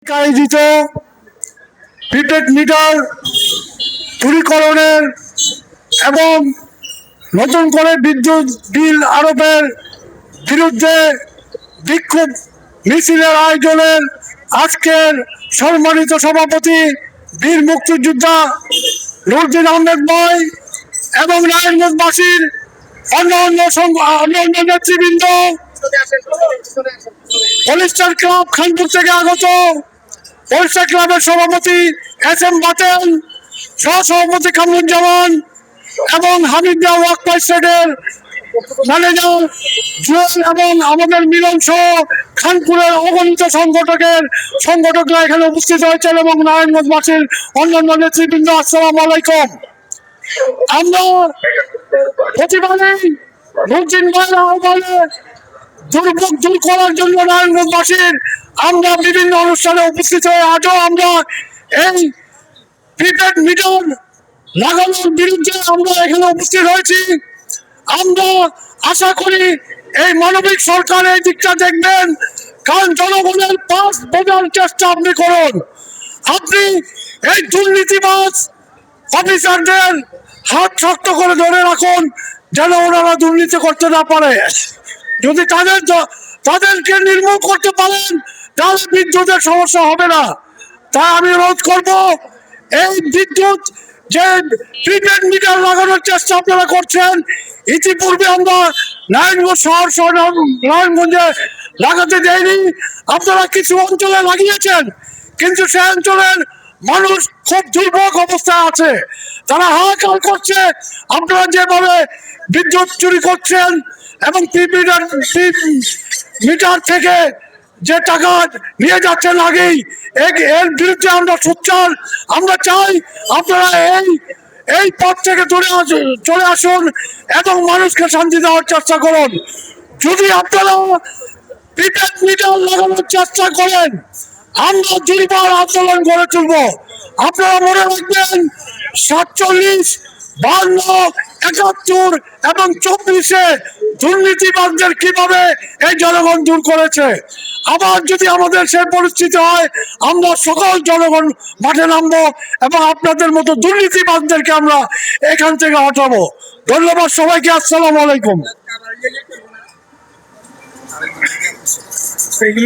আয়োজিত prepaid metre চুরিকরণের এবং নতুন করে বিদ্যুৎ বিল আরোপের বিরুদ্ধে বিক্ষোভ মিছিলের আয়োজনের আজকের সম্মানিত সভাপতি বীর মুক্তিযোদ্ধা নুরুদ্দিন আহমেদ ভাই এবং নারায়ণগঞ্জবাসীর অন্যান্য নেতৃবৃন্দ, পলিস্টার ক্লাব খানপুর থেকে আগত পলিস্টার ক্লাবের সভাপতি এস এম বাতেন, সহসভাপতি কামরুজ্জামান এবং হামিদা ওয়াকফ স্টেটের ম্যানেজার জুয়েল এবং আমাদের মিলন সহ খানপুরের অগণিত সংগঠকরা এখানে উপস্থিত হয়েছেন এবং নারায়ণগঞ্জবাসীর অন্যান্য নেতৃবৃন্দ, আসসালামু আলাইকুম। আমরা প্রতিবাদে নুরুদ্দিন ভাইয়ের আহ্বানে দুর্ভোগ দূর করার জন্য নারায়ণগঞ্জবাসীর আমরা বিভিন্ন অনুষ্ঠানে উপস্থিত হয়ে আজও আমরা এই প্রিপেড মিটার লাগানোর বিরুদ্ধে আমরা এখানে উপস্থিত হয়েছি। আমরা আশা করি এই মানবিক সরকার এই দিকটা দেখবেন, কারণ জনগণের পাশ বোঝার চেষ্টা আপনি করুন। আপনি এই দুর্নীতিবাজ অফিসারদের হাত শক্ত করে ধরে রাখুন যেন ওনারা দুর্নীতি করতে না পারে। যদি তাদেরকে নির্মূল করতে পারেন তাহলে বিদ্যুতের সমস্যা হবে না। তাই আমি অনুরোধ করব, এই বিদ্যুৎ যে প্রিপেড মিটার লাগানোর চেষ্টা আপনারা করছেন, ইতিপূর্বে আমরা নারায়ণগঞ্জ শহর সহ নারায়ণগঞ্জে লাগাতে দেয়নি। আপনারা কিছু অঞ্চলে লাগিয়েছেন, কিন্তু সে অঞ্চলের মানুষ খুব দুর্ভোগ অবস্থায় আছে, তারা হাহাকার করছে। আপনারা যেভাবে বিদ্যুৎ চুরি করছেন এবং মিটার থেকে যে টাকা নিয়ে যাচ্ছেন আগেই, এর বিরুদ্ধে আমরা সোচ্চার। আমরা চাই আপনারা এই পথ থেকে চলে আসুন এবং মানুষকে শান্তি দেওয়ার চেষ্টা করুন। যদি আপনারা প্রিপেড মিটার লাগানোর চেষ্টা করেন, আমরা দুইবার আন্দোলন গড়ে তুলব। আপনারা মনে রাখবেন 47, 52, 71 এবং 24-এ দুর্নীতিবাদদের কিভাবে এই জনগণ দূর করেছে। আবার যদি আমাদের সেই পরিস্থিতি হয়, আমরা সকল জনগণ মাঠে নামবো এবং আপনাদের মতো দুর্নীতিবাদদেরকে আমরা এখান থেকে হটাবো। ধন্যবাদ সবাইকে। আসসালামু আলাইকুম।